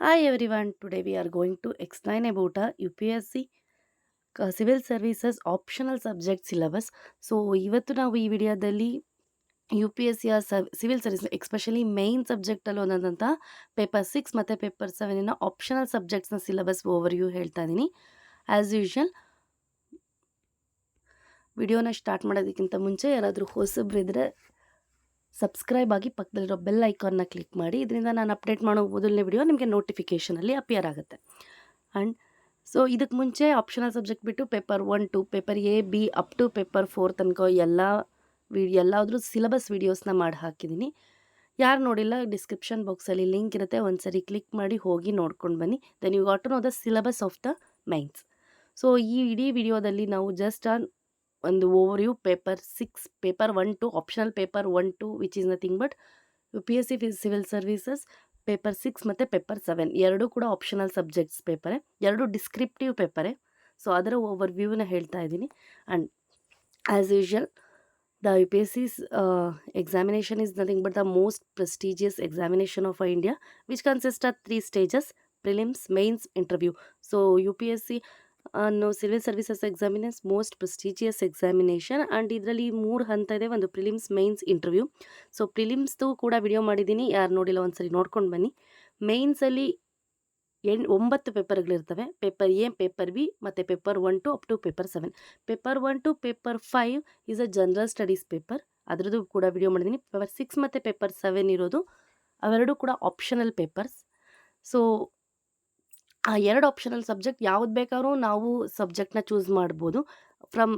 Hi everyone, today we are going to explain about a UPSC Civil Services Optional Subject Syllabus. So ಇವತ್ತು ನಾವು ಈ ವಿಡಿಯೋದಲ್ಲಿ U P S ಸಿಯ civil service especially main ಸಬ್ಜೆಕ್ಟಲ್ಲಿ ಒಂದಂಥ paper 6 ಮತ್ತು paper 7 optional ಸಬ್ಜೆಕ್ಟ್ಸ್ನ ಸಿಲಬಸ್ ಓವರ್ವ್ಯೂ ಹೇಳ್ತಾ ಇದ್ದೀನಿ. ಆ್ಯಸ್ ಯೂಶ್ವಲ್ ವಿಡಿಯೋನ ಸ್ಟಾರ್ಟ್ ಮಾಡೋದಕ್ಕಿಂತ ಮುಂಚೆ ಯಾರಾದರೂ ಹೊಸಬ್ರಿದ್ರೆ ಸಬ್ಸ್ಕ್ರೈಬ್ ಆಗಿ ಪಕ್ಕದಲ್ಲಿರೋ ಬೆಲ್ ಐಕಾನ್ನ ಕ್ಲಿಕ್ ಮಾಡಿ. ಇದರಿಂದ ನಾನು ಅಪ್ಡೇಟ್ ಮಾಡೋ ಮೊದಲನೇ ವಿಡಿಯೋ ನಿಮಗೆ ನೋಟಿಫಿಕೇಷನಲ್ಲಿ ಅಪಿಯರ್ ಆಗುತ್ತೆ. ಆ್ಯಂಡ್ ಸೊ ಇದಕ್ಕೆ ಮುಂಚೆ ಆಪ್ಷನಲ್ ಸಬ್ಜೆಕ್ಟ್ ಬಿಟ್ಟು paper 1 2 paper A B up to paper 4 ತನಕ ಎಲ್ಲಾದರೂ ಸಿಲಬಸ್ ವೀಡಿಯೋಸ್ನ ಮಾಡಿ ಹಾಕಿದ್ದೀನಿ. ಯಾರು ನೋಡಿಲ್ಲ ಡಿಸ್ಕ್ರಿಪ್ಷನ್ ಬಾಕ್ಸಲ್ಲಿ ಲಿಂಕ್ ಇರುತ್ತೆ, ಒಂದು ಸರಿ ಕ್ಲಿಕ್ ಮಾಡಿ ಹೋಗಿ ನೋಡ್ಕೊಂಡು ಬನ್ನಿ. Then you got to know the syllabus of the mains. So ಈ ಇಡೀ ವಿಡಿಯೋದಲ್ಲಿ ನಾವು ಜಸ್ಟ್ ಒಂದು overview paper 6 paper 1 2 optional paper 1 2 which is nothing but U P S C civil services paper 6 ಮತ್ತು ಪೇಪರ್ 7 ಎರಡೂ ಕೂಡ ಆಪ್ಷನಲ್ ಸಬ್ಜೆಕ್ಟ್ಸ್ ಪೇಪರೇ, ಎರಡು descriptive ಪೇಪರೇ. So ಅದರ ಓವರ್ವ್ಯೂನ ಹೇಳ್ತಾ ಇದ್ದೀನಿ. And as usual the UPSC's examination is nothing but the most prestigious examination of India, which consists of 3 stages: prelims, mains, interview. So UPSC civil services examinations most prestigious examination. And ಇದರಲ್ಲಿ 3 ಹಂತ ಇದೆ, ಒಂದು prelims, mains, interview. So ಪ್ರಿಲಿಮ್ಸ್ದು ಕೂಡ video ಮಾಡಿದ್ದೀನಿ, ಯಾರು ನೋಡಿಲ್ಲ ಒಂದ್ಸರಿ ನೋಡ್ಕೊಂಡು ಬನ್ನಿ. ಮೇನ್ಸಲ್ಲಿ 9 ಪೇಪರ್ಗಳಿರ್ತವೆ. ಪೇಪರ್ ಎ, ಪೇಪರ್ ಬಿ ಮತ್ತು paper 1 2 up to paper 7. Paper 1 to paper 5 is a general studies paper, ಅದರದ್ದು ಕೂಡ ವಿಡಿಯೋ ಮಾಡಿದ್ದೀನಿ. ಪೇಪರ್ 6 ಮತ್ತು ಪೇಪರ್ 7 ಇರೋದು ಅವೆರಡೂ ಕೂಡ ಆಪ್ಷನಲ್ ಪೇಪರ್ಸ್. ಸೊ ಆ 2 ಆಪ್ಷನಲ್ ಸಬ್ಜೆಕ್ಟ್ ಯಾವ್ದು ಬೇಕಾದ್ರೂ ನಾವು ಸಬ್ಜೆಕ್ಟ್ನ ಚೂಸ್ ಮಾಡ್ಬೋದು. ಫ್ರಮ್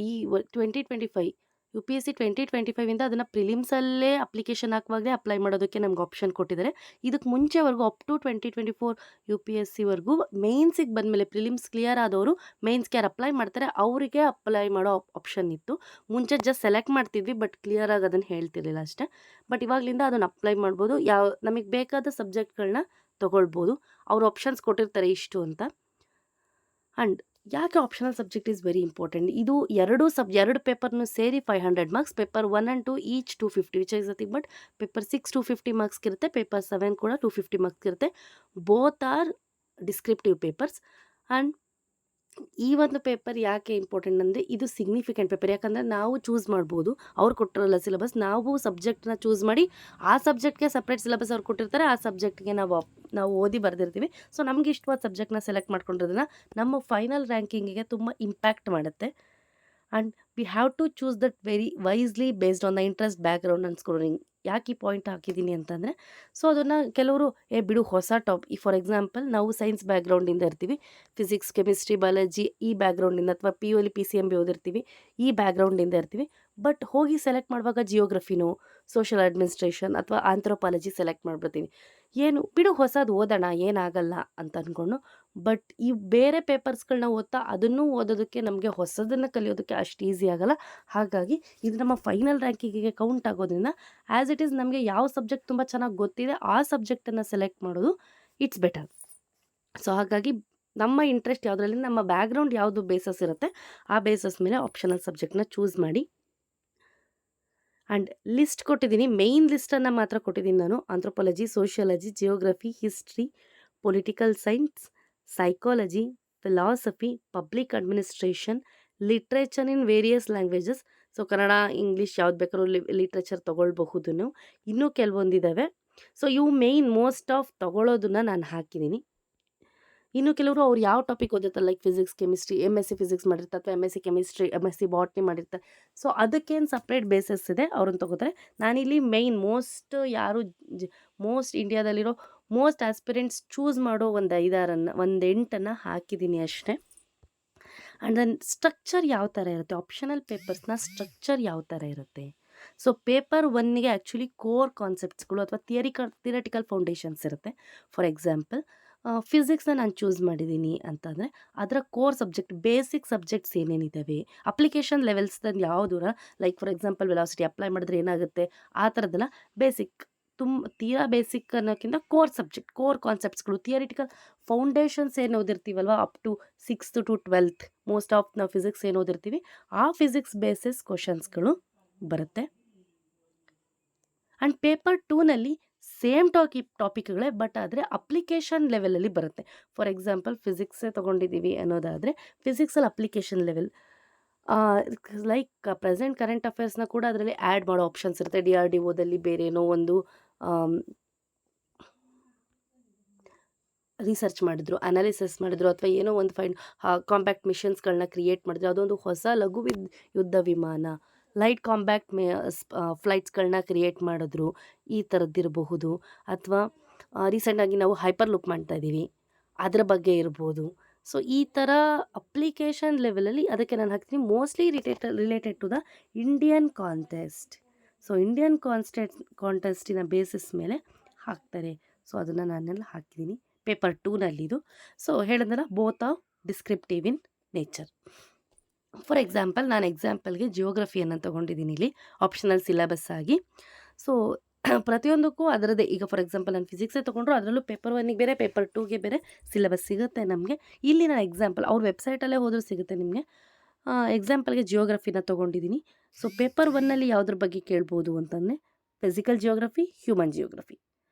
ಈ 2025 ಯು ಪಿ ಎಸ್ ಸಿ 2025ಇಂದ ಅದನ್ನು ಪ್ರಿಲಿಮ್ಸಲ್ಲೇ ಅಪ್ಲಿಕೇಶನ್ ಹಾಕುವಾಗಲೇ ಅಪ್ಲೈ ಮಾಡೋದಕ್ಕೆ ನಮ್ಗೆ ಆಪ್ಷನ್ ಕೊಟ್ಟಿದ್ದಾರೆ. ಇದಕ್ಕೆ ಮುಂಚೆವರೆಗೂ up to 2024 U P S ಸಿವರೆಗೂ ಮೇನ್ಸಿಗೆ ಬಂದಮೇಲೆ ಪ್ರಿಲಿಮ್ಸ್ ಕ್ಲಿಯರ್ ಆದವರು ಮೇನ್ಸ್ಗೆ ಯಾರು ಅಪ್ಲೈ ಮಾಡ್ತಾರೆ ಅವರಿಗೆ ಅಪ್ಲೈ ಮಾಡೋ ಆಪ್ಷನ್ ಇತ್ತು. ಮುಂಚೆ ಜಸ್ಟ್ ಸೆಲೆಕ್ಟ್ ಮಾಡ್ತಿದ್ವಿ, ಬಟ್ ಕ್ಲಿಯರ್ ಆಗಿ ಅದನ್ನು ಹೇಳ್ತಿರ್ಲಿಲ್ಲ ಅಷ್ಟೇ. ಬಟ್ ಇವಾಗಲಿಂದ ಅದನ್ನು ಅಪ್ಲೈ ಮಾಡ್ಬೋದು, ನಮಗೆ ಬೇಕಾದ ಸಬ್ಜೆಕ್ಟ್ಗಳನ್ನ ತೊಗೊಳ್ಬೋದು. ಅವರು ಆಪ್ಷನ್ಸ್ ಕೊಟ್ಟಿರ್ತಾರೆ ಇಷ್ಟು ಅಂತ. ಆ್ಯಂಡ್ ಯಾಕೆ optional subject is very important, ಇದು ಎರಡು ಪೇಪರ್ನು ಸೇರಿ 500 marks. Paper 1 and 2 each 250 which is nothing but paper 6 250 marks ಇರುತ್ತೆ, ಪೇಪರ್ 7 ಕೂಡ 250 ಮಾರ್ಕ್ಸ್ ಇರುತ್ತೆ. Both are descriptive papers. And ಈ ಒಂದು ಪೇಪರ್ ಯಾಕೆ ಇಂಪಾರ್ಟೆಂಟ್ ಅಂದರೆ ಇದು ಸಿಗ್ನಿಫಿಕೆಂಟ್ ಪೇಪರ್. ಯಾಕಂದರೆ ನಾವು ಚೂಸ್ ಮಾಡ್ಬೋದು, ಅವ್ರು ಕೊಟ್ಟಿರಲ್ಲ ಸಿಲೆಬಸ್, ನಾವು ಸಬ್ಜೆಕ್ಟ್ನ ಚೂಸ್ ಮಾಡಿ ಆ ಸಬ್ಜೆಕ್ಟ್ಗೆ ಸಪ್ರೇಟ್ ಸಿಲೆಬಸ್ ಅವ್ರು ಕೊಟ್ಟಿರ್ತಾರೆ, ಆ ಸಬ್ಜೆಕ್ಟ್ಗೆ ನಾವು ಓದಿ ಬರೆದಿರ್ತೀವಿ. ಸೊ ನಮ್ಗೆ ಇಷ್ಟವಾದ ಸಬ್ಜೆಕ್ಟ್ನ ಸೆಲೆಕ್ಟ್ ಮಾಡ್ಕೊಂಡಿರೋದನ್ನ ನಮ್ಮ ಫೈನಲ್ ರ್ಯಾಂಕಿಂಗಿಗೆ ತುಂಬ ಇಂಪ್ಯಾಕ್ಟ್ ಮಾಡುತ್ತೆ. And we have to choose that very wisely based on the interest, background and scoring. ಯಾಕೆ ಈ ಪಾಯಿಂಟ್ ಹಾಕಿದ್ದೀನಿ ಅಂತಂದರೆ, ಸೊ ಅದನ್ನು ಕೆಲವರು ಬಿಡು ಹೊಸ ಫಾರ್ ಎಕ್ಸಾಂಪಲ್ ನಾವು ಸೈನ್ಸ್ ಬ್ಯಾಕ್ಗ್ರೌಂಡಿಂದ ಇರ್ತೀವಿ, ಫಿಸಿಕ್ಸ್, ಕೆಮಿಸ್ಟ್ರಿ, ಬಯಾಲಜಿ ಈ ಬ್ಯಾಕ್ಗ್ರೌಂಡಿಂದ, ಅಥವಾ ಪಿ ಯು ಅಲ್ಲಿ PCMB ಓದಿರ್ತೀವಿ, ಈ ಬ್ಯಾಕ್ಗ್ರೌಂಡಿಂದ ಇರ್ತೀವಿ. ಬಟ್ ಹೋಗಿ ಸೆಲೆಕ್ಟ್ ಮಾಡುವಾಗ ಜಿಯೋಗ್ರಫಿನೋ, ಸೋಷಿಯಲ್ ಅಡ್ಮಿನಿಸ್ಟ್ರೇಷನ್ ಅಥವಾ ಆಂಥ್ರೋಪಾಲಜಿ ಸೆಲೆಕ್ಟ್ ಮಾಡ್ಬಿಡ್ತೀವಿ. ಏನು ಬಿಡು ಹೊಸದು ಓದೋಣ ಏನಾಗಲ್ಲ ಅಂತ ಅಂದ್ಕೊಂಡು. ಬಟ್ ಈ ಬೇರೆ ಪೇಪರ್ಸ್ಗಳನ್ನ ಓದ್ತಾ ಅದನ್ನು ಓದೋದಕ್ಕೆ ನಮಗೆ ಹೊಸದನ್ನು ಕಲಿಯೋದಕ್ಕೆ ಅಷ್ಟು ಈಸಿ ಆಗೋಲ್ಲ. ಹಾಗಾಗಿ ಇದು ನಮ್ಮ ಫೈನಲ್ ರ್ಯಾಂಕಿಂಗಿಗೆ ಕೌಂಟ್ ಆಗೋದ್ರಿಂದ ಆ್ಯಸ್ ಇಟ್ ಈಸ್ ನಮಗೆ ಯಾವ ಸಬ್ಜೆಕ್ಟ್ ತುಂಬ ಚೆನ್ನಾಗಿ ಗೊತ್ತಿದೆ ಆ ಸಬ್ಜೆಕ್ಟನ್ನು ಸೆಲೆಕ್ಟ್ ಮಾಡೋದು ಇಟ್ಸ್ ಬೆಟರ್. ಸೊ ಹಾಗಾಗಿ ನಮ್ಮ ಇಂಟ್ರೆಸ್ಟ್ ಯಾವುದರಲ್ಲಿ, ನಮ್ಮ ಬ್ಯಾಕ್ಗ್ರೌಂಡ್ ಯಾವುದು ಬೇಸಸ್ ಇರುತ್ತೆ ಆ ಬೇಸಸ್ ಮೇಲೆ ಆಪ್ಷನಲ್ ಸಬ್ಜೆಕ್ಟ್ನ ಚೂಸ್ ಮಾಡಿ. ಆ್ಯಂಡ್ ಲಿಸ್ಟ್ ಕೊಟ್ಟಿದ್ದೀನಿ, ಮೇಯ್ನ್ ಲಿಸ್ಟನ್ನು ಮಾತ್ರ ಕೊಟ್ಟಿದ್ದೀನಿ ನಾನು. Anthropology, sociology, geography, history, political science, psychology, philosophy, public administration, literature in various languages. So Kannada, English ಯಾವ್ದು ಬೇಕಾದ್ರೂ ಲಿಟ್ರೇಚರ್ ತೊಗೊಳ್ಬಹುದು. ಇನ್ನೂ ಕೆಲವೊಂದಿದ್ದಾವೆ. ಸೊ ಇವು ಮೇಯ್ನ್ ಮೋಸ್ಟ್ ಆಫ್ ತೊಗೊಳ್ಳೋದನ್ನ ನಾನು ಹಾಕಿದ್ದೀನಿ. ಇನ್ನು ಕೆಲವರು ಅವ್ರು ಯಾವ ಟಾಪಿಕ್ ಓದಿರ್ತಾರೆ, like physics, chemistry, MSc physics ಮಾಡಿರ್ತಾರೆ, ಅಥವಾ MSc ಕೆಮಿಸ್ಟ್ರಿ, MSc ಬಾಟ್ನಿ ಮಾಡಿರ್ತಾರೆ. ಸೊ ಅದಕ್ಕೇನು ಸಪ್ರೇಟ್ ಬೇಸಸ್ ಇದೆ, ಅವ್ರನ್ನ ತೊಗೋತಾರೆ. ನಾನಿಲ್ಲಿ ಮೇಯ್ನ್ ಮೋಸ್ಟ್ ಇಂಡಿಯಾದಲ್ಲಿರೋ ಮೋಸ್ಟ್ ಆಸ್ಪಿರೆಂಟ್ಸ್ ಚೂಸ್ ಮಾಡೋ ಒಂದು 8 ಹಾಕಿದ್ದೀನಿ ಅಷ್ಟೇ. ಆ್ಯಂಡ್ ದೆನ್ ಸ್ಟ್ರಕ್ಚರ್ ಯಾವ ಥರ ಇರುತ್ತೆ, ಆಪ್ಷನಲ್ ಪೇಪರ್ಸ್ನ ಸ್ಟ್ರಕ್ಚರ್ ಯಾವ ಥರ ಇರುತ್ತೆ. ಸೊ ಪೇಪರ್ 1ಗೆ ಆ್ಯಕ್ಚುಲಿ ಕೋರ್ ಕಾನ್ಸೆಪ್ಟ್ಸ್ಗಳು ಅಥವಾ ಥಿಯರಿಟಿಕಲ್ ಫೌಂಡೇಶನ್ಸ್ ಇರುತ್ತೆ. ಫಾರ್ ಎಕ್ಸಾಂಪಲ್ ಫಿಸಿಕ್ಸ್ನ ನಾನು ಚೂಸ್ ಮಾಡಿದ್ದೀನಿ ಅಂತಂದರೆ ಅದರ ಕೋರ್ ಸಬ್ಜೆಕ್ಟ್, ಬೇಸಿಕ್ ಸಬ್ಜೆಕ್ಟ್ಸ್ ಏನೇನಿದ್ದಾವೆ, ಅಪ್ಲಿಕೇಶನ್ ಲೆವೆಲ್ಸ್ದಲ್ಲಿ ಯಾವುದು, like for example velocity apply ಮಾಡಿದ್ರೆ ಏನಾಗುತ್ತೆ, ಆ ಥರದ್ದೆಲ್ಲ ಬೇಸಿಕ್. ತೀರಾ ಬೇಸಿಕ್ ಅನ್ನೋಕ್ಕಿಂತ ಕೋರ್ ಸಬ್ಜೆಕ್ಟ್, ಕೋರ್ ಕಾನ್ಸೆಪ್ಟ್ಸ್ಗಳು, ಥಿಯರಿಟಿಕಲ್ ಫೌಂಡೇಶನ್ಸ್ ಏನು ಓದಿರ್ತೀವಲ್ವ up to 6th to 12th most of ನಾವು ಫಿಸಿಕ್ಸ್ ಏನು ಓದಿರ್ತೀವಿ ಆ ಫಿಸಿಕ್ಸ್ ಬೇಸಿಸ್ ಕ್ವಶನ್ಸ್ಗಳು ಬರುತ್ತೆ. ಆ್ಯಂಡ್ ಪೇಪರ್ 2ನಲ್ಲಿ ಸೇಮ್ ಟಾಪಿಕ್ಗಳೇ, ಬಟ್ ಆದರೆ ಅಪ್ಲಿಕೇಶನ್ ಲೆವೆಲಲ್ಲಿ ಬರುತ್ತೆ. ಫಾರ್ ಎಕ್ಸಾಂಪಲ್ ಫಿಸಿಕ್ಸೇ ತೊಗೊಂಡಿದ್ದೀವಿ ಅನ್ನೋದಾದರೆ ಫಿಸಿಕ್ಸಲ್ಲಿ application level, like present current ಅಫೇರ್ಸ್ನ ಕೂಡ ಅದರಲ್ಲಿ ಆ್ಯಡ್ ಮಾಡೋ ಆಪ್ಷನ್ಸ್ ಇರುತ್ತೆ. DRDOದಲ್ಲಿ ಬೇರೆ ಏನೋ ಒಂದು ರಿಸರ್ಚ್ ಮಾಡಿದ್ರು, ಅನಾಲಿಸಿಸ್ ಮಾಡಿದ್ರು, ಅಥವಾ ಏನೋ ಒಂದು ಕಾಂಪ್ಯಾಕ್ಟ್ ಮಿಷನ್ಸ್ಗಳನ್ನ ಕ್ರಿಯೇಟ್ ಮಾಡಿದ್ರು, ಅದೊಂದು ಹೊಸ ಲಘು ಯುದ್ಧ ವಿಮಾನ, ಲೈಟ್ ಕಾಂಪ್ಯಾಕ್ಟ್ ಫ್ಲೈಟ್ಸ್ಗಳನ್ನ ಕ್ರಿಯೇಟ್ ಮಾಡಿದ್ರು, ಈ ಥರದ್ದಿರಬಹುದು. ಅಥವಾ ರೀಸೆಂಟಾಗಿ ನಾವು ಹೈಪರ್ ಲೂಪ್ ಮಾಡ್ತಾ ಇದ್ದೀವಿ, ಅದರ ಬಗ್ಗೆ ಇರ್ಬೋದು. ಸೊ ಈ ಥರ ಅಪ್ಲಿಕೇಶನ್ ಲೆವೆಲಲ್ಲಿ ಅದಕ್ಕೆ ನಾನು ಹಾಕ್ತೀನಿ mostly related to the Indian contest. So Indian ಕಾಂಟೆಸ್ಟಿನ ಬೇಸಿಸ್ ಮೇಲೆ ಹಾಕ್ತಾರೆ. ಸೊ ಅದನ್ನು ನಾನೆಲ್ಲ ಹಾಕಿದ್ದೀನಿ ಪೇಪರ್ 2ನಲ್ಲಿದು. ಸೊ ಹೇಳಿದ್ನಲ್ಲ, both of descriptive in nature. For example, ನಾನು ಎಕ್ಸಾಂಪಲ್ಗೆ ಜಿಯೋಗ್ರಫಿಯನ್ನು ತೊಗೊಂಡಿದ್ದೀನಿ ಇಲ್ಲಿ ಆಪ್ಷನಲ್ ಸಿಲೆಬಸ್ ಆಗಿ. ಸೊ ಪ್ರತಿಯೊಂದಕ್ಕೂ ಅದರದ್ದೇ, ಈಗ ಫಾರ್ ಎಕ್ಸಾಂಪಲ್ ನಾನು ಫಿಸಿಕ್ಸೇ ತೊಗೊಂಡ್ರು ಅದರಲ್ಲೂ ಪೇಪರ್ 1ಗೆ ಬೇರೆ, ಪೇಪರ್ 2ಗೆ ಬೇರೆ ಸಿಲೆಬಸ್ ಸಿಗುತ್ತೆ ನಮಗೆ. ಇಲ್ಲಿ ನಾನು ಎಕ್ಸಾಂಪಲ್ ಅವ್ರ ವೆಬ್ಸೈಟಲ್ಲೇ ಹೋದರೂ ಸಿಗುತ್ತೆ ನಿಮಗೆ. ಎಕ್ಸಾಂಪಲ್ಗೆ ಜಿಯೋಗ್ರಫಿನ ತೊಗೊಂಡಿದ್ದೀನಿ. ಸೊ ಪೇಪರ್ 1ನಲ್ಲಿ ಯಾವುದ್ರ ಬಗ್ಗೆ ಕೇಳ್ಬೋದು ಅಂತಂದರೆ physical geography, human geography.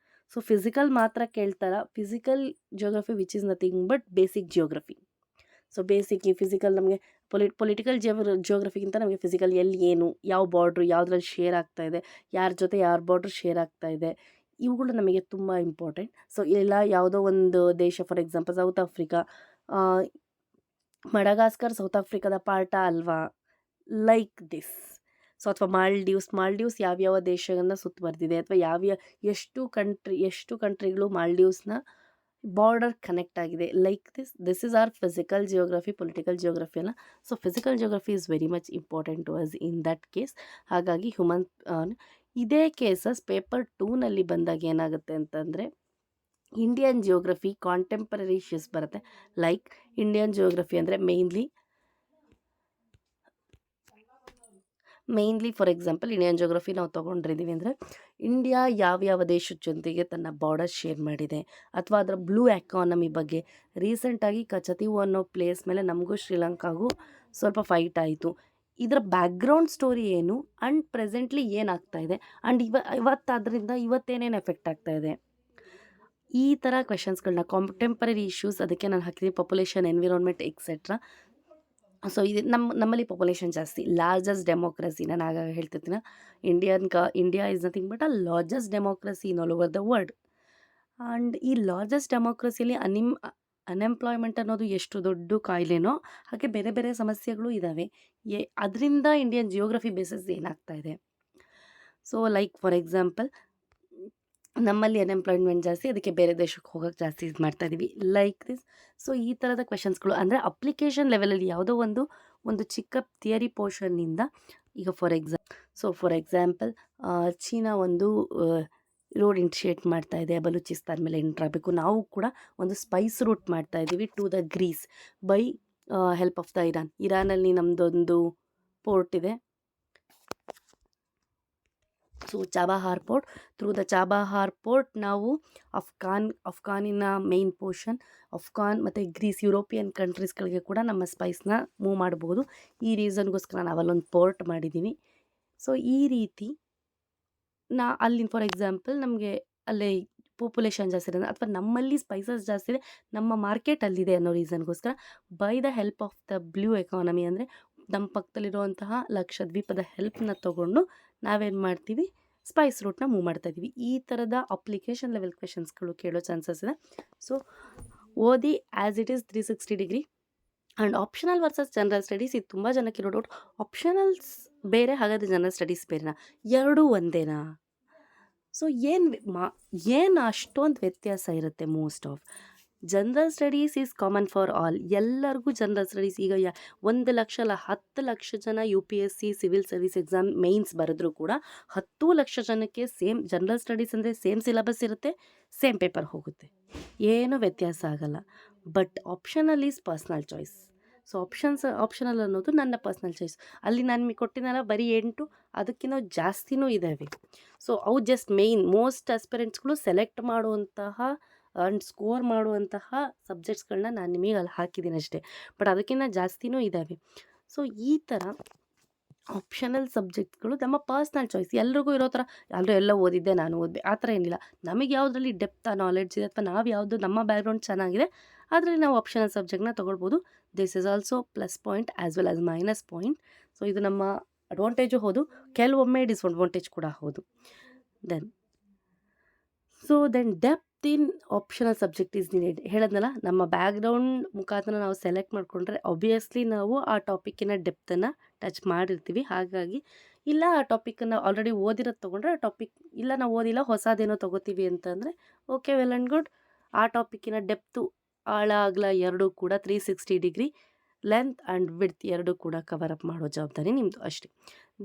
So physical ಮಾತ್ರ ಕೇಳ್ತಾರ, physical geography which is nothing but basic geography. So basic ಈ ಫಿಸಿಕಲ್ ನಮಗೆ ಪೊಲಿಟಿಕಲ್ ಜಿಯೋಗ್ರಫಿಗಿಂತ ನಮಗೆ ಫಿಸಿಕಲ್ ಎಲ್ಲಿ ಏನು, ಯಾವ ಬಾರ್ಡ್ರು ಯಾವುದ್ರಲ್ಲಿ ಶೇರ್ ಆಗ್ತಾ ಇದೆ, ಯಾರ ಜೊತೆ ಯಾರ ಬಾರ್ಡ್ರ್ ಶೇರ್ ಆಗ್ತಾ ಇದೆ, ಇವುಗಳು ನಮಗೆ ತುಂಬ ಇಂಪಾರ್ಟೆಂಟ್. ಸೊ ಇಲ್ಲ ಯಾವುದೋ ಒಂದು ದೇಶ, for example South Africa, Madagascar South ಆಫ್ರಿಕಾದ ಪಾರ್ಟ ಅಲ್ವಾ, ಲೈಕ್ ದಿಸ್. ಸೊ ಅಥವಾ ಮಾಲ್ಡೀವ್ಸ್ ಯಾವ್ಯಾವ ದೇಶಗಳನ್ನ ಸುತ್ತುವರೆದಿದೆ, ಅಥವಾ ಎಷ್ಟು ಕಂಟ್ರಿಗಳು ಮಾಲ್ಡೀವ್ಸ್ನ ಬಾರ್ಡರ್ ಕನೆಕ್ಟ್ ಆಗಿದೆ, like this is are physical geography, political geography ಅಲ್ಲ. So physical geography is very much important to us in that case. ಹಾಗಾಗಿ ಇದೇ ಕೇಸಸ್ ಪೇಪರ್ 2ನಲ್ಲಿ ಬಂದಾಗ ಏನಾಗುತ್ತೆ ಅಂತಂದರೆ ಇಂಡಿಯನ್ ಜಿಯೋಗ್ರಫಿ ಕಾಂಟೆಂಪರರಿ ಇಶ್ಯೂಸ್ ಬರುತ್ತೆ. ಲೈಕ್ ಇಂಡಿಯನ್ ಜಿಯೋಗ್ರಫಿ ಅಂದರೆ ಮೇಯ್ನ್ಲಿ ಫಾರ್ ಎಕ್ಸಾಂಪಲ್ ಇಂಡಿಯನ್ ಜಿಯೋಗ್ರಫಿ ನಾವು ತೊಗೊಂಡಿದ್ದೀವಿ ಅಂದರೆ ಇಂಡಿಯಾ ಯಾವ್ಯಾವ ದೇಶದ ಜೊತೆಗೆ ತನ್ನ ಬಾರ್ಡರ್ ಶೇರ್ ಮಾಡಿದೆ, ಅಥವಾ ಅದರ ಬ್ಲೂ ಎಕಾನಮಿ ಬಗ್ಗೆ. ರೀಸೆಂಟಾಗಿ ಕಚತೀವು ಅನ್ನೋ ಪ್ಲೇಸ್ ಮೇಲೆ ನಮಗೂ ಶ್ರೀಲಂಕಾಗೂ ಸ್ವಲ್ಪ ಫೈಟ್ ಆಯಿತು. ಇದರ ಬ್ಯಾಕ್ಗ್ರೌಂಡ್ ಸ್ಟೋರಿ ಏನು, ಆ್ಯಂಡ್ ಪ್ರೆಸೆಂಟ್ಲಿ ಏನಾಗ್ತಾ ಇದೆ, ಆ್ಯಂಡ್ ಇವತ್ತಾದ್ರಿಂದ ಇವತ್ತೇನೇನು ಎಫೆಕ್ಟ್ ಆಗ್ತಾ ಇದೆ, ಈ ಥರ ಕ್ವೆಶನ್ಸ್ಗಳನ್ನ, ಕಾಂಟೆಂಪರರಿ ಇಶ್ಯೂಸ್, ಅದಕ್ಕೆ ನಾನು ಹಾಕಿದ್ದೀನಿ ಪಾಪ್ಯುಲೇಷನ್, ಎನ್ವಿರಾನ್ಮೆಂಟ್ ಎಕ್ಸೆಟ್ರಾ. ಸೊ ಇದು ನಮ್ಮಲ್ಲಿ ಪಾಪ್ಯುಲೇಷನ್ ಜಾಸ್ತಿ, ಲಾರ್ಜೆಸ್ಟ್ ಡೆಮೋಕ್ರಸಿ, ನಾನು ಆಗಾಗ ಹೇಳ್ತಿರ್ತೀನಿ, India is nothing but a largest democracy in all over the world. And ಈ ಲಾರ್ಜೆಸ್ಟ್ ಡೆಮೋಕ್ರಸಿಯಲ್ಲಿ ಅನ್ಎಂಪ್ಲಾಯ್ಮೆಂಟ್ ಅನ್ನೋದು ಎಷ್ಟು ದೊಡ್ಡ ಕಾಯಿಲೆನೋ ಹಾಗೆ ಬೇರೆ ಬೇರೆ ಸಮಸ್ಯೆಗಳು ಇದ್ದಾವೆ. ಅದರಿಂದ ಇಂಡಿಯನ್ ಜಿಯೋಗ್ರಫಿ ಬೇಸಿಸ್ ಏನಾಗ್ತಾ ಇದೆ. ಸೊ ಲೈಕ್ ಫಾರ್ ಎಕ್ಸಾಂಪಲ್ ನಮ್ಮಲ್ಲಿ ಅನ್ಎಂಪ್ಲಾಯ್ಮೆಂಟ್ ಜಾಸ್ತಿ, ಅದಕ್ಕೆ ಬೇರೆ ದೇಶಕ್ಕೆ ಹೋಗೋಕ್ಕೆ ಜಾಸ್ತಿ ಇದು ಮಾಡ್ತಾ ಇದ್ದೀವಿ, ಲೈಕ್ ದಿಸ್. ಸೊ ಈ ಥರದ ಕ್ವೆಶನ್ಸ್ಗಳು ಅಂದರೆ ಅಪ್ಲಿಕೇಶನ್ ಲೆವೆಲಲ್ಲಿ ಯಾವುದೋ ಒಂದು ಚಿಕ್ಕ ಥಿಯರಿ ಪೋರ್ಷನ್ನಿಂದ, ಈಗ ಫಾರ್ ಎಕ್ಸಾಂಪಲ್ ಚೀನಾ ಒಂದು ರೋಡ್ ಇನಿಷಿಯೇಟ್ ಮಾಡ್ತಾ ಇದೆ, ಬಲೂಚಿಸ್ತಾನ್ ಮೇಲೆ ಎಂಟ್ರ್ ಆಗಬೇಕು. ನಾವು ಕೂಡ ಒಂದು ಸ್ಪೈಸ್ ರೂಟ್ ಮಾಡ್ತಾ ಇದ್ದೀವಿ to the Greece by help of the ಇರಾನಲ್ಲಿ ನಮ್ಮದೊಂದು ಪೋರ್ಟ್ ಇದೆ. So Chabahar port, through the Chabahar port ನಾವು ಅಫ್ಘಾನಿನ ಮೇನ್ ಪೋರ್ಷನ್, ಅಫ್ಘಾನ್ ಮತ್ತು ಗ್ರೀಸ್, ಯುರೋಪಿಯನ್ ಕಂಟ್ರೀಸ್ಗಳಿಗೆ ಕೂಡ ನಮ್ಮ ಸ್ಪೈಸ್ನ ಮೂವ್ ಮಾಡ್ಬೋದು. ಈ ರೀಸನ್ಗೋಸ್ಕರ ನಾವಲ್ಲೊಂದು ಪೋರ್ಟ್ ಮಾಡಿದ್ದೀವಿ. ಸೊ ಈ ರೀತಿ ಅಲ್ಲಿನ ಫಾರ್ ಎಕ್ಸಾಂಪಲ್ ನಮಗೆ ಅಲ್ಲೇ ಪಾಪ್ಯುಲೇಷನ್ ಜಾಸ್ತಿ ಇದೆ, ಅಥವಾ ನಮ್ಮಲ್ಲಿ ಸ್ಪೈಸಸ್ ಜಾಸ್ತಿ ಇದೆ, ನಮ್ಮ ಮಾರ್ಕೆಟ್ ಅಲ್ಲಿದೆ ಅನ್ನೋ ರೀಸನ್ಗೋಸ್ಕರ by the help of the blue economy, ಅಂದರೆ ನಮ್ಮ ಪಕ್ಕದಲ್ಲಿರುವಂತಹ ಲಕ್ಷದ್ವೀಪದ ಹೆಲ್ಪ್ನ ತೊಗೊಂಡು ನಾವೇನು ಮಾಡ್ತೀವಿ, ಸ್ಪೈಸ್ ರೂಟ್ನ ಮೂವ್ ಮಾಡ್ತಾ ಇದ್ದೀವಿ. ಈ ಥರದ ಅಪ್ಲಿಕೇಶನ್ ಲೆವೆಲ್ ಕ್ವೆಶನ್ಸ್ಗಳು ಕೇಳೋ ಚಾನ್ಸಸ್ ಇದೆ. ಸೊ ಓದಿ as it is 360 degree. And optional versus general studies, ಇದು ತುಂಬ ಜನಕ್ಕೆ ಇರೋ ಡೌಟ್. ಆಪ್ಷನಲ್ಸ್ ಬೇರೆ, ಹಾಗಾದರೆ ಜನರಲ್ ಸ್ಟಡೀಸ್ ಬೇರೆನಾ, ಎರಡೂ ಒಂದೇನಾ? ಸೊ ಏನು ಅಷ್ಟೊಂದು ವ್ಯತ್ಯಾಸ ಇರುತ್ತೆ? Most of general studies is common for all, ಎಲ್ಲರಿಗೂ ಜನರಲ್ ಸ್ಟಡೀಸ್. ಈಗ 1 ಲಕ್ಷ ಅಲ್ಲ 10 ಲಕ್ಷ ಜನ UPSC civil service exam mains ಬರೆದ್ರೂ ಕೂಡ 10 ಲಕ್ಷ ಜನಕ್ಕೆ ಸೇಮ್ ಜನರಲ್ ಸ್ಟಡೀಸ್ ಅಂದರೆ ಸೇಮ್ ಸಿಲೆಬಸ್ ಇರುತ್ತೆ, ಸೇಮ್ ಪೇಪರ್ ಹೋಗುತ್ತೆ, ಏನೂ ವ್ಯತ್ಯಾಸ ಆಗಲ್ಲ. But optional is personal choice. So optional ಅನ್ನೋದು ನನ್ನ ಪರ್ಸ್ನಲ್ ಚಾಯ್ಸ್. ಅಲ್ಲಿ ನಾನು ನಿಮಗೆ ಕೊಟ್ಟಿದ್ದಲ್ಲ ಬರೀ 8, ಅದಕ್ಕಿಂತ ಜಾಸ್ತಿನೂ ಇದ್ದಾವೆ. ಸೊ ಅವು ಜಸ್ಟ್ ಮೋಸ್ಟ್ ಆಸ್ಪಿರೆಂಟ್ಸ್ಗಳು ಸೆಲೆಕ್ಟ್ ಮಾಡುವಂತಹ ಆ್ಯಂಡ್ ಸ್ಕೋರ್ ಮಾಡುವಂತಹ ಸಬ್ಜೆಕ್ಟ್ಸ್ಗಳನ್ನ ನಾನು ನಿಮಗೆ ಅಲ್ಲಿ ಹಾಕಿದ್ದೀನಿ ಅಷ್ಟೇ, ಬಟ್ ಅದಕ್ಕಿಂತ ಜಾಸ್ತಿನೂ ಇದ್ದಾವೆ. ಸೊ ಈ ಥರ ಆಪ್ಷನಲ್ ಸಬ್ಜೆಕ್ಟ್ಗಳು ನಮ್ಮ ಪರ್ಸ್ನಲ್ ಚಾಯ್ಸ್. ಎಲ್ರಿಗೂ ಇರೋ ಥರ ಎಲ್ಲರೂ ಎಲ್ಲ ಓದಿದ್ದೆ ನಾನು ಓದಬೇಕು ಆ ಥರ ಏನಿಲ್ಲ. ನಮಗೆ ಯಾವುದ್ರಲ್ಲಿ ಡೆಪ್ತ್ ನಾಲೆಡ್ಜ್ ಇದೆ ಅಥವಾ ನಾವು ಯಾವುದು ನಮ್ಮ ಬ್ಯಾಕ್ಗ್ರೌಂಡ್ ಚೆನ್ನಾಗಿದೆ ಅದರಲ್ಲಿ ನಾವು ಆಪ್ಷನಲ್ ಸಬ್ಜೆಕ್ಟ್ನ ತೊಗೊಳ್ಬೋದು. This is also plus point as well as minus point. So ಇದು ನಮ್ಮ ಅಡ್ವಾಂಟೇಜು ಹೌದು, ಕೆಲವೊಮ್ಮೆ ಡಿಸ್ಅಡ್ವಾಂಟೇಜ್ ಕೂಡ ಹೌದು. Then depth in optional subject is needed. ಹೇಳದ್ನಲ್ಲ, ನಮ್ಮ ಬ್ಯಾಕ್ಗ್ರೌಂಡ್ ಮುಖಾಂತರ ನಾವು ಸೆಲೆಕ್ಟ್ ಮಾಡಿಕೊಂಡ್ರೆ ಆಬ್ವಿಯಸ್ಲಿ ನಾವು ಆ ಟಾಪಿಕ್ಕಿನ ಡೆಪ್ತನ್ನು ಟಚ್ ಮಾಡಿರ್ತೀವಿ. ಹಾಗಾಗಿ ಇಲ್ಲ ಆ ಟಾಪಿಕನ್ನು ಆಲ್ರೆಡಿ ಓದಿರೋದು ತೊಗೊಂಡ್ರೆ ಆ ಟಾಪಿಕ್, ಇಲ್ಲ ನಾವು ಓದಿಲ್ಲ ಹೊಸದೇನೋ ತೊಗೋತೀವಿ ಅಂತಂದರೆ ಓಕೆ, ವೆಲ್ ಆ್ಯಂಡ್ ಗುಡ್. ಆ ಟಾಪಿಕ್ಕಿನ ಡೆಪ್ತು, ಆಳ ಅಗಲ ಎರಡೂ ಕೂಡ 360 ಡಿಗ್ರಿ, ಲೆಂತ್ ಆ್ಯಂಡ್ ವಿಡ್ತ್ ಎರಡೂ ಕೂಡ ಕವರ್ ಅಪ್ ಮಾಡೋ ಜವಾಬ್ದಾರಿ ನಿಮ್ಮದು ಅಷ್ಟೇ.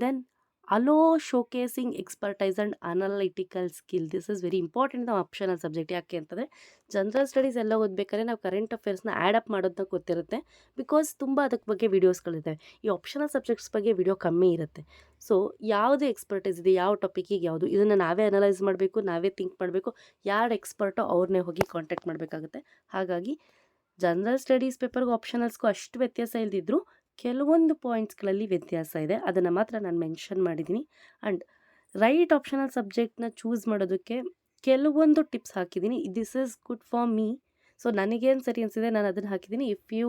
Then also showcasing expertise and analytical skill. This is very important ನಾವು ಆಪ್ಷನಲ್ ಸಬ್ಜೆಕ್ಟ್. ಯಾಕೆ ಅಂತಂದರೆ ಜನರಲ್ ಸ್ಟಡೀಸ್ ಎಲ್ಲ ಓದಬೇಕಾದ್ರೆ ನಾವು ಕರೆಂಟ್ ಅಫೇರ್ಸ್ನ ಆ್ಯಡಪ್ ಮಾಡೋದನ್ನ ಗೊತ್ತಿರುತ್ತೆ, ಬಿಕಾಸ್ ತುಂಬ ಅದಕ್ಕೆ ಬಗ್ಗೆ ವೀಡಿಯೋಸ್ಗಳಿದ್ದಾವೆ. ಈ ಆಪ್ಷನಲ್ ಸಬ್ಜೆಕ್ಟ್ಸ್ ಬಗ್ಗೆ ವಿಡಿಯೋ ಕಮ್ಮಿ ಇರುತ್ತೆ. ಸೊ ಯಾವುದು ಎಕ್ಸ್ಪರ್ಟೈಸ್ ಇದೆ, ಯಾವ ಟಾಪಿಕಿಗೆ ಯಾವುದು, ಇದನ್ನು ನಾವೇ ಅನಲೈಸ್ ಮಾಡಬೇಕು, ನಾವೇ ಥಿಂಕ್ ಮಾಡಬೇಕು. ಯಾರು ಎಕ್ಸ್ಪರ್ಟೋ ಅವ್ರನ್ನೇ ಹೋಗಿ ಕಾಂಟ್ಯಾಕ್ಟ್ ಮಾಡಬೇಕಾಗುತ್ತೆ. ಹಾಗಾಗಿ ಜನರಲ್ ಸ್ಟಡೀಸ್ ಪೇಪರ್ಗೂ ಆಪ್ಷನಲ್ಸ್ಗೂ ಅಷ್ಟು ವ್ಯತ್ಯಾಸ ಇಲ್ದಿದ್ರು ಕೆಲವೊಂದು ಪಾಯಿಂಟ್ಸ್ಗಳಲ್ಲಿ ವ್ಯತ್ಯಾಸ ಇದೆ, ಅದನ್ನು ಮಾತ್ರ ನಾನು ಮೆನ್ಷನ್ ಮಾಡಿದ್ದೀನಿ. ಆ್ಯಂಡ್ ರೈಟ್ ಆಪ್ಷನಲ್ ಸಬ್ಜೆಕ್ಟ್ನ ಚೂಸ್ ಮಾಡೋದಕ್ಕೆ ಕೆಲವೊಂದು ಟಿಪ್ಸ್ ಹಾಕಿದ್ದೀನಿ. This is good for me. So ನನಗೇನು ಸರಿ ಅನಿಸಿದೆ ನಾನು ಅದನ್ನು ಹಾಕಿದ್ದೀನಿ. If you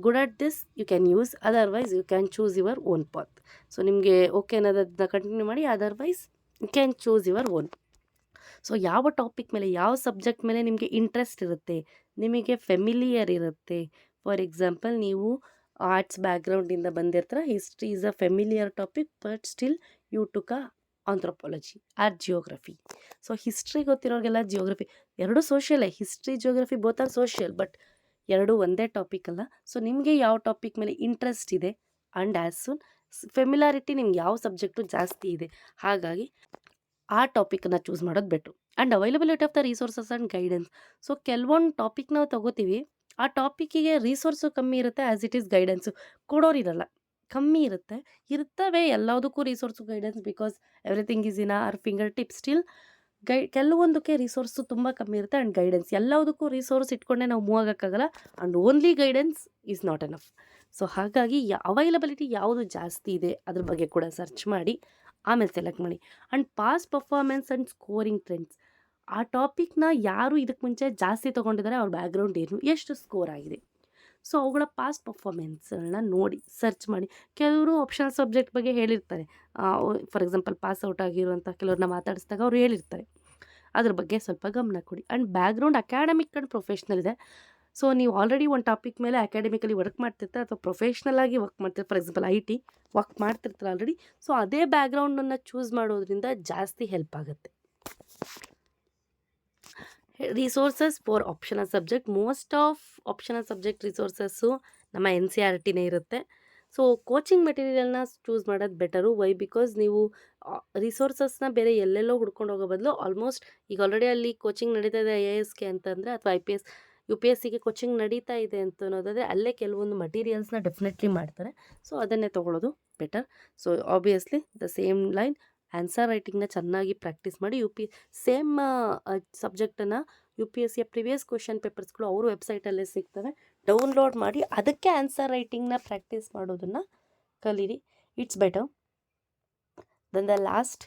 good at this you can use, otherwise you can choose your own path. So ನಿಮಗೆ ಓಕೆ ಅನ್ನೋದನ್ನ ಕಂಟಿನ್ಯೂ ಮಾಡಿ, otherwise you can choose your own. So ಯಾವ ಟಾಪಿಕ್ ಮೇಲೆ, ಯಾವ ಸಬ್ಜೆಕ್ಟ್ ಮೇಲೆ ನಿಮಗೆ ಇಂಟ್ರೆಸ್ಟ್ ಇರುತ್ತೆ, ನಿಮಗೆ ಫೆಮಿಲಿಯರ್ ಇರುತ್ತೆ. ಫಾರ್ ಎಕ್ಸಾಂಪಲ್, ನೀವು ಆರ್ಟ್ಸ್ ಬ್ಯಾಕ್ಗ್ರೌಂಡಿಂದ ಬಂದಿರ್ತಾರೆ, history is a familiar topic, but still you took a anthropology or geography. So history ಗೊತ್ತಿರೋರಿಗೆಲ್ಲ ಜಿಯೋಗ್ರಫಿ ಎರಡೂ ಸೋಷಿಯಲೇ, history geography both are social, but ಎರಡೂ ಒಂದೇ ಟಾಪಿಕ್ ಅಲ್ಲ. ಸೊ ನಿಮಗೆ ಯಾವ ಟಾಪಿಕ್ ಮೇಲೆ ಇಂಟ್ರೆಸ್ಟ್ ಇದೆ ಆ್ಯಂಡ್ ಆ್ಯಸ್ ಸೂನ್ ಫೆಮಿಲಾರಿಟಿ ನಿಮ್ಗೆ ಯಾವ ಸಬ್ಜೆಕ್ಟು ಜಾಸ್ತಿ ಇದೆ, ಹಾಗಾಗಿ ಆ ಟಾಪಿಕನ್ನು ಚೂಸ್ ಮಾಡೋದು better. And availability of the resources and guidance. So ಕೆಲವೊಂದು ಟಾಪಿಕ್ ನಾವು ತೊಗೋತೀವಿ, ಆ ಟಾಪಿಕ್ಕಿಗೆ ರಿಸೋರ್ಸು ಕಮ್ಮಿ ಇರುತ್ತೆ, ಆ್ಯಸ್ ಇಟ್ ಈಸ್ ಗೈಡೆನ್ಸು ಕೊಡೋರಿರಲ್ಲ, ಕಮ್ಮಿ ಇರುತ್ತೆ. ಇರ್ತವೆ ಎಲ್ಲದಕ್ಕೂ resource guidance, because everything is in our finger tip. Still ಕೆಲವೊಂದಕ್ಕೆ ರಿಸೋರ್ಸು ತುಂಬ ಕಮ್ಮಿ ಇರುತ್ತೆ ಆ್ಯಂಡ್ ಗೈಡೆನ್ಸ್. ಎಲ್ಲದಕ್ಕೂ ರಿಸೋರ್ಸ್ ಇಟ್ಕೊಂಡೆ ನಾವು ಮೂವ್ ಆಗೋಕ್ಕಾಗಲ್ಲ, and only guidance is not enough. So ಹಾಗಾಗಿ ಅವೈಲಬಿಲಿಟಿ ಯಾವುದು ಜಾಸ್ತಿ ಇದೆ ಅದ್ರ ಬಗ್ಗೆ ಕೂಡ ಸರ್ಚ್ ಮಾಡಿ ಆಮೇಲೆ ಸೆಲೆಕ್ಟ್ ಮಾಡಿ. And past performance and scoring trends. ಆ ಟಾಪಿಕ್ನ ಯಾರು ಇದಕ್ಕೆ ಮುಂಚೆ ಜಾಸ್ತಿ ತೊಗೊಂಡಿದ್ದಾರೆ, ಅವ್ರ ಬ್ಯಾಕ್ಗ್ರೌಂಡ್ ಏನು, ಎಷ್ಟು ಸ್ಕೋರ್ ಆಗಿದೆ, ಸೊ ಅವುಗಳ ಪಾಸ್ಟ್ ಪರ್ಫಾರ್ಮೆನ್ಸ್ಗಳನ್ನ ನೋಡಿ ಸರ್ಚ್ ಮಾಡಿ. ಕೆಲವರು ಆಪ್ಷನಲ್ ಸಬ್ಜೆಕ್ಟ್ ಬಗ್ಗೆ ಹೇಳಿರ್ತಾರೆ, ಫಾರ್ ಎಕ್ಸಾಂಪಲ್ ಪಾಸ್ ಔಟ್ ಆಗಿರುವಂಥ ಕೆಲವ್ರನ್ನ ಮಾತಾಡಿಸಿದಾಗ ಅವ್ರು ಹೇಳಿರ್ತಾರೆ, ಅದ್ರ ಬಗ್ಗೆ ಸ್ವಲ್ಪ ಗಮನ ಕೊಡಿ. And background academic and professional ಇದೆ. ಸೊ ನೀವು ಆಲ್ರೆಡಿ ಒಂದು ಟಾಪಿಕ್ ಮೇಲೆ ಅಕಾಡೆಮಿಕಲಿ ವರ್ಕ್ ಮಾಡ್ತಿರ್ತಾರೆ ಅಥವಾ ಪ್ರೊಫೆಷ್ನಲ್ ಆಗಿ ವರ್ಕ್ ಮಾಡ್ತಿರ್ತಾರೆ, ಫಾರ್ ಎಕ್ಸಾಂಪಲ್ IT ವರ್ಕ್ ಮಾಡ್ತಿರ್ತಾರೆ ಆಲ್ರೆಡಿ. ಸೊ ಅದೇ ಬ್ಯಾಕ್ಗ್ರೌಂಡನ್ನು ಚೂಸ್ ಮಾಡೋದ್ರಿಂದ ಜಾಸ್ತಿ ಹೆಲ್ಪ್ ಆಗುತ್ತೆ. Resources for optional subject. Most of optional subject resources ನಮ್ಮ NCERTನೇ ಇರುತ್ತೆ. ಸೊ ಕೋಚಿಂಗ್ ಮೆಟೀರಿಯಲ್ನ ಚೂಸ್ ಮಾಡೋದು ಬೆಟರು. ವೈ? ಬಿಕಾಸ್ ನೀವು ರಿಸೋರ್ಸಸ್ನ ಬೇರೆ ಎಲ್ಲೆಲ್ಲೋ ಹುಡ್ಕೊಂಡು ಹೋಗೋ ಬದಲು ಆಲ್ಮೋಸ್ಟ್ ಈಗ ಆಲ್ರೆಡಿ ಅಲ್ಲಿ ಕೋಚಿಂಗ್ ನಡೀತಾ ಇದೆ IASಗೆ ಅಂತಂದರೆ, ಅಥವಾ IPS UPSCಗೆ ಕೋಚಿಂಗ್ ನಡೀತಾ ಇದೆ ಅಂತ ಅನ್ನೋದಾದರೆ ಅಲ್ಲೇ ಕೆಲವೊಂದು ಮಟೀರಿಯಲ್ಸ್ನ ಡೆಫಿನೆಟ್ಲಿ ಮಾಡ್ತಾರೆ. ಸೊ ಅದನ್ನೇ ತೊಗೊಳ್ಳೋದು better. So obviously the same line answer ರೈಟಿಂಗ್ನ ಚೆನ್ನಾಗಿ ಪ್ರಾಕ್ಟೀಸ್ ಮಾಡಿ. ಸೇಮ್ ಸಬ್ಜೆಕ್ಟನ್ನು UPSCಯ ಪ್ರಿವಿಯಸ್ ಕ್ವೆಶನ್ ಪೇಪರ್ಸ್ಗಳು ಅವ್ರ ವೆಬ್ಸೈಟಲ್ಲೇ ಸಿಗ್ತವೆ, ಡೌನ್ಲೋಡ್ ಮಾಡಿ ಅದಕ್ಕೆ ಆನ್ಸರ್ ರೈಟಿಂಗ್ನ ಪ್ರಾಕ್ಟೀಸ್ ಮಾಡೋದನ್ನು ಕಲೀರಿ. It's better then the last.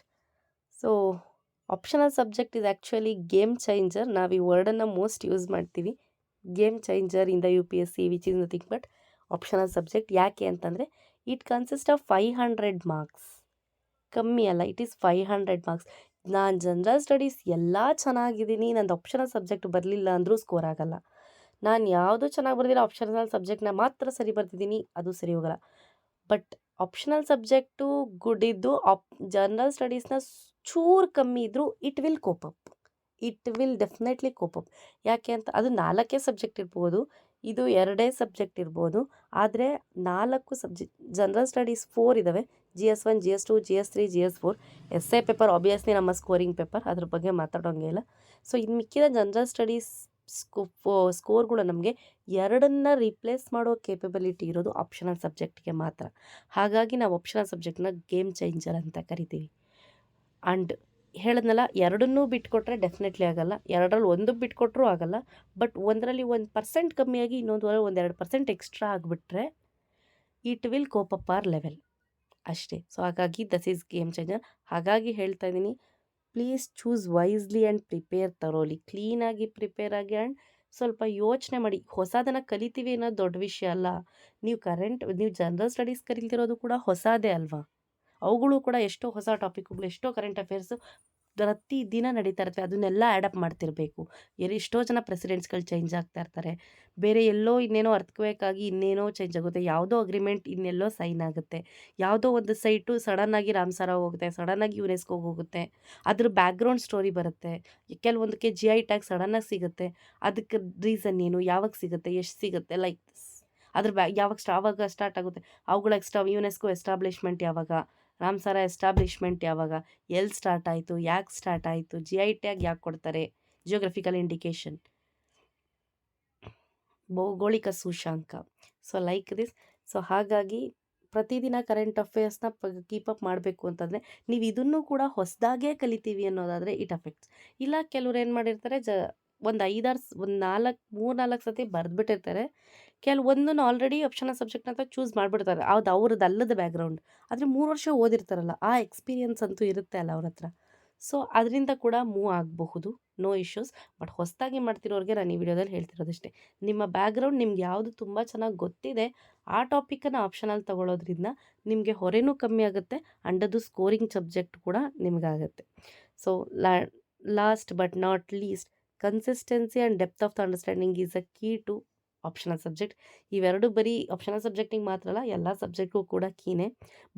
So optional subject is actually game changer. ನಾವು ಈ ವರ್ಡನ್ನು ಮೋಸ್ಟ್ ಯೂಸ್ ಮಾಡ್ತೀವಿ, game changer in the UPSC, which is nothing but optional subject. ಯಾಕೆ ಅಂತಂದರೆ ಇಟ್ ಕನ್ಸಿಸ್ಟ್ ಆಫ್ 500 ಮಾರ್ಕ್ಸ್. ಕಮ್ಮಿ ಅಲ್ಲ, ಇಟ್ ಈಸ್ 500 ಮಾರ್ಕ್ಸ್. ನಾನು general studies ಎಲ್ಲ ಚೆನ್ನಾಗಿದ್ದೀನಿ, ನಂದು ಆಪ್ಷನಲ್ ಸಬ್ಜೆಕ್ಟ್ ಬರಲಿಲ್ಲ ಅಂದರೂ ಸ್ಕೋರ್ ಆಗೋಲ್ಲ. ನಾನು ಯಾವುದೂ ಚೆನ್ನಾಗಿ ಬರ್ದಿಲ್ಲ, ಆಪ್ಷನಲ್ ಸಬ್ಜೆಕ್ಟ್ನ ಮಾತ್ರ ಸರಿ ಬರ್ತಿದ್ದೀನಿ, ಅದು ಸರಿ ಹೋಗೋಲ್ಲ. ಬಟ್ ಆಪ್ಷನಲ್ ಸಬ್ಜೆಕ್ಟು ಗುಡ್ ಇದ್ದು ಜನರಲ್ ಸ್ಟಡೀಸ್ನ ಚೂರು ಕಮ್ಮಿ ಇದ್ದರೂ it will cope up, it will definitely cope up. ಯಾಕೆ ಅಂತ, ಅದು 4 ಸಬ್ಜೆಕ್ಟ್ ಇರ್ಬೋದು, ಇದು 2 ಸಬ್ಜೆಕ್ಟ್ ಇರ್ಬೋದು, ಆದರೆ 4 ಸಬ್ಜೆಕ್ಟ್. ಜನರಲ್ ಸ್ಟಡೀಸ್ 4 ಇದ್ದಾವೆ, GS1 GS2 GS3 GS4. Essay paper obviously ನಮ್ಮ ಸ್ಕೋರಿಂಗ್ ಪೇಪರ್, ಅದ್ರ ಬಗ್ಗೆ ಮಾತಾಡೋಂಗೆ ಇಲ್ಲ. ಸೊ ಇನ್ನು ಮಿಕ್ಕಿದ ಜನರಲ್ ಸ್ಟಡೀಸ್ ಸ್ಕೋರ್ಗಳು ನಮಗೆ 2ನ್ನ ರೀಪ್ಲೇಸ್ ಮಾಡೋ ಕೇಪಬಿಲಿಟಿ ಇರೋದು ಆಪ್ಷನಲ್ ಸಬ್ಜೆಕ್ಟ್ಗೆ ಮಾತ್ರ. ಹಾಗಾಗಿ ನಾವು ಆಪ್ಷನಲ್ ಸಬ್ಜೆಕ್ಟ್ನ ಗೇಮ್ ಚೇಂಜರ್ ಅಂತ ಕರಿತೀವಿ. ಆ್ಯಂಡ್ ಹೇಳಿದ್ನಲ್ಲ, 2ನ್ನೂ ಬಿಟ್ಕೊಟ್ರೆ ಡೆಫಿನೆಟ್ಲಿ ಆಗೋಲ್ಲ, 2ರಲ್ಲಿ 1 ಬಿಟ್ಕೊಟ್ರೂ ಆಗೋಲ್ಲ. ಬಟ್ ಒಂದರಲ್ಲಿ 1% ಕಮ್ಮಿಯಾಗಿ ಇನ್ನೊಂದು 2% ಎಕ್ಸ್ಟ್ರಾ ಆಗಿಬಿಟ್ರೆ it will cope up our level. ಅಷ್ಟೇ. ಸೊ ಹಾಗಾಗಿ ದಟ್ ಈಸ್ ಗೇಮ್ ಚೇಂಜರ್. ಹಾಗಾಗಿ ಹೇಳ್ತಾ ಇದ್ದೀನಿ, please choose wisely and prepare ತರೋಲಿ. ಕ್ಲೀನಾಗಿ ಪ್ರಿಪೇರ್ ಆಗಿ ಆ್ಯಂಡ್ ಸ್ವಲ್ಪ ಯೋಚನೆ ಮಾಡಿ. ಹೊಸದನ್ನು ಕಲಿತೀವಿ ಅನ್ನೋದು ದೊಡ್ಡ ವಿಷಯ ಅಲ್ಲ. ನೀವು ಜನರಲ್ ಸ್ಟಡೀಸ್ ಕಲಿತಿರೋದು ಕೂಡ ಹೊಸದೇ ಅಲ್ವಾ. ಅವುಗಳು ಕೂಡ ಎಷ್ಟೋ ಹೊಸ ಟಾಪಿಕ್ಗಳು, ಎಷ್ಟೋ ಕರೆಂಟ್ ಅಫೇರ್ಸು ಪ್ರತಿ ದಿನ ನಡೀತಾ ಇರುತ್ತೆ. ಅದನ್ನೆಲ್ಲ ಆ್ಯಡಪ್ ಮಾಡ್ತಿರಬೇಕು. ಎಷ್ಟೋ ಜನ ಪ್ರೆಸಿಡೆಂಟ್ಸ್ಗಳು ಚೇಂಜ್ ಆಗ್ತಾ ಇರ್ತಾರೆ. ಬೇರೆ ಎಲ್ಲೋ ಇನ್ನೇನೋ ಅರ್ಥಕ್ವೇಕಾಗಿ ಇನ್ನೇನೋ ಚೇಂಜ್ ಆಗುತ್ತೆ. ಯಾವುದೋ ಅಗ್ರಿಮೆಂಟ್ ಇನ್ನೆಲ್ಲೋ ಸೈನ್ ಆಗುತ್ತೆ. ಯಾವುದೋ ಒಂದು ಸೈಟು ಸಡನ್ನಾಗಿ ರಾಮಸರ ಹೋಗುತ್ತೆ, ಸಡನ್ನಾಗಿ ಯುನೆಸ್ಕೋಗೆ ಹೋಗುತ್ತೆ. ಅದ್ರ ಬ್ಯಾಕ್ಗ್ರೌಂಡ್ ಸ್ಟೋರಿ ಬರುತ್ತೆ. ಕೆಲವೊಂದಕ್ಕೆ GI ಟ್ಯಾಗ್ ಸಡನ್ನಾಗಿ ಸಿಗುತ್ತೆ. ಅದಕ್ಕೆ ರೀಸನ್ ಏನು, ಯಾವಾಗ ಸಿಗುತ್ತೆ, ಎಷ್ಟು ಸಿಗುತ್ತೆ, ಲೈಕ್ ದಿಸ್. ಅದ್ರ ಯಾವಾಗ ಸ್ಟಾರ್ಟ್ ಆಗುತ್ತೆ, ಅವುಗಳ ಯುನೆಸ್ಕೋ ಎಸ್ಟಾಬ್ಲಿಷ್ಮೆಂಟ್ ಯಾವಾಗ, ರಾಮಸರ ಎಸ್ಟಾಬ್ಲಿಷ್ಮೆಂಟ್ ಯಾವಾಗ, ಎಲ್ಲಿ ಸ್ಟಾರ್ಟ್ ಆಯಿತು, ಯಾಕೆ ಸ್ಟಾರ್ಟ್ ಆಯಿತು, GI ಟ್ಯಾಗ್ ಯಾಕೆ ಕೊಡ್ತಾರೆ, ಜಿಯೋಗ್ರಫಿಕಲ್ ಇಂಡಿಕೇಶನ್, ಭೌಗೋಳಿಕ ಸೂಚ್ಯಂಕ. So like this. ಸೊ ಹಾಗಾಗಿ ಪ್ರತಿದಿನ ಕರೆಂಟ್ ಅಫೇರ್ಸ್ನ ಕೀಪಪ್ ಮಾಡಬೇಕು ಅಂತಂದರೆ ನೀವು ಇದನ್ನು ಕೂಡ ಹೊಸದಾಗೇ ಕಲಿತೀವಿ ಅನ್ನೋದಾದರೆ ಇಟ್ ಅಫೆಕ್ಟ್ಸ್. ಇಲ್ಲ ಕೆಲವ್ರು ಏನು ಮಾಡಿರ್ತಾರೆ, ಒಂದು 3-4 ಸತಿ ಬರೆದ್ಬಿಟ್ಟಿರ್ತಾರೆ. ಕೆಲವೊಂದನ್ನು ಆಲ್ರೆಡಿ ಆಪ್ಷನಲ್ ಸಬ್ಜೆಕ್ಟ್ ಅಂತ ಚೂಸ್ ಮಾಡಿಬಿಡ್ತಾರೆ. ಅದು ಅವ್ರದ್ದು ಅಲ್ಲದ ಬ್ಯಾಕ್ಗ್ರೌಂಡ್. ಆದರೆ 3 ವರ್ಷ ಓದಿರ್ತಾರಲ್ಲ, ಆ ಎಕ್ಸ್ಪೀರಿಯನ್ಸ್ ಅಂತೂ ಇರುತ್ತೆ ಅಲ್ಲ ಅವ್ರ ಹತ್ರ. ಸೊ ಅದರಿಂದ ಕೂಡ ಮೂವ್ ಆಗಬಹುದು, ನೋ ಇಶ್ಯೂಸ್. ಬಟ್ ಹೊಸದಾಗಿ ಮಾಡ್ತಿರೋರಿಗೆ ನಾನು ಈ ವಿಡಿಯೋದಲ್ಲಿ ಹೇಳ್ತಿರೋದಷ್ಟೇ. ನಿಮ್ಮ ಬ್ಯಾಕ್ಗ್ರೌಂಡ್ ನಿಮ್ಗೆ ಯಾವುದು ತುಂಬ ಚೆನ್ನಾಗಿ ಗೊತ್ತಿದೆ, ಆ ಟಾಪಿಕನ್ನು ಆಪ್ಷನಲ್ಲಿ ತೊಗೊಳೋದ್ರಿಂದ ನಿಮಗೆ ಹೊರೆನೂ ಕಮ್ಮಿ ಆಗುತ್ತೆ ಆ್ಯಂಡ್ ಅದು ಸ್ಕೋರಿಂಗ್ ಸಬ್ಜೆಕ್ಟ್ ಕೂಡ ನಿಮಗಾಗುತ್ತೆ. So last but not least, consistency and depth of the understanding is a key to optional subject. ಇವೆರಡು ಬರೀ ಆಪ್ಷನಲ್ ಸಬ್ಜೆಕ್ಟಿಗೆ ಮಾತ್ರ ಅಲ್ಲ, ಎಲ್ಲ ಸಬ್ಜೆಕ್ಟ್ಗೂ ಕೂಡ ಕೀನೇ.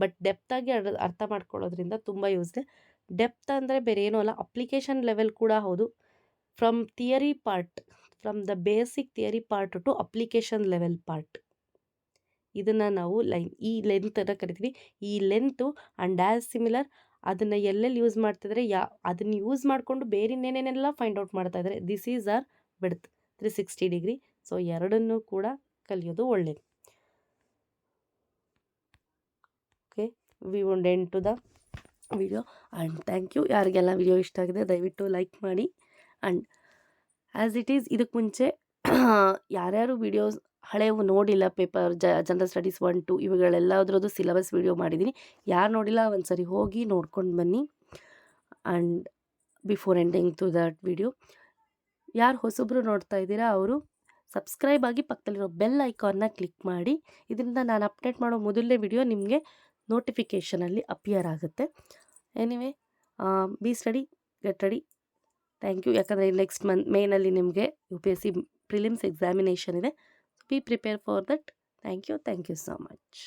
ಬಟ್ ಡೆಪ್ತಾಗಿ ಅರ್ಥ ಮಾಡ್ಕೊಳ್ಳೋದ್ರಿಂದ ತುಂಬ ಯೂಸ್ ಇದೆ. ಡೆಪ್ತ್ ಅಂದರೆ ಬೇರೆ ಏನೂ ಅಲ್ಲ, ಅಪ್ಲಿಕೇಶನ್ ಲೆವೆಲ್ ಕೂಡ ಹೌದು. From the basic theory part two application level part. ಇದನ್ನು ನಾವು ಈ ಲೆಂತ್ ಅಂತ ಕರಿತೀವಿ. ಈ ಲೆಂತು ಆ್ಯಂಡ್ ಆ್ಯಸ್ ಸಿಮಿಲರ್, ಅದನ್ನು ಎಲ್ಲೆಲ್ಲಿ ಯೂಸ್ ಮಾಡ್ತಿದ್ರೆ ಅದನ್ನು ಯೂಸ್ ಮಾಡಿಕೊಂಡು ಬೇರೆ ಇನ್ನೇನೇನೆಲ್ಲ ಫೈಂಡ್ ಔಟ್ ಮಾಡ್ತಾ ಇದ್ದಾರೆ. This is our width 360 degree. So ಎರಡನ್ನೂ ಕೂಡ ಕಲಿಯೋದು ಒಳ್ಳೆಯದು. Okay, we would end to the video and thank you. ಯಾರಿಗೆಲ್ಲ ವಿಡಿಯೋ ಇಷ್ಟ ಆಗಿದೆ ದಯವಿಟ್ಟು ಲೈಕ್ ಮಾಡಿ. ಆ್ಯಂಡ್ ಆ್ಯಸ್ ಇಟ್ ಈಸ್, ಇದಕ್ಕೆ ಮುಂಚೆ ಯಾರ್ಯಾರು ವಿಡಿಯೋಸ್ ಹಳೆಯವು ನೋಡಿಲ್ಲ, ಜನರಲ್ ಸ್ಟಡೀಸ್ 1, 2 ಇವುಗಳೆಲ್ಲದ್ರದ್ದು ಸಿಲೆಬಸ್ ವಿಡಿಯೋ ಮಾಡಿದ್ದೀನಿ. ಯಾರು ನೋಡಿಲ್ಲ ಒಂದು ಸರಿ ಹೋಗಿ ನೋಡ್ಕೊಂಡು ಬನ್ನಿ. And before ending to that video, ಯಾರು ಹೊಸಬ್ರು ನೋಡ್ತಾ ಇದ್ದೀರಾ ಅವರು ಸಬ್ಸ್ಕ್ರೈಬ್ ಆಗಿ ಪಕ್ಕದಲ್ಲಿರೋ ಬೆಲ್ ಐಕಾನ್ನ ಕ್ಲಿಕ್ ಮಾಡಿ. ಇದರಿಂದ ನಾನು ಅಪ್ಡೇಟ್ ಮಾಡೋ ಮೊದಲನೇ ವಿಡಿಯೋ ನಿಮಗೆ ನೋಟಿಫಿಕೇಷನಲ್ಲಿ ಅಪಿಯರ್ ಆಗುತ್ತೆ. Anyway, be study, get ready. Thank you. ಯಾಕಂದರೆ ನೆಕ್ಸ್ಟ್ ಮೇನಲ್ಲಿ ನಿಮಗೆ UPSC ಪ್ರಿಲಿಮ್ಸ್ ಎಕ್ಸಾಮಿನೇಷನ್ ಇದೆ. Be prepare for that. Thank you so much.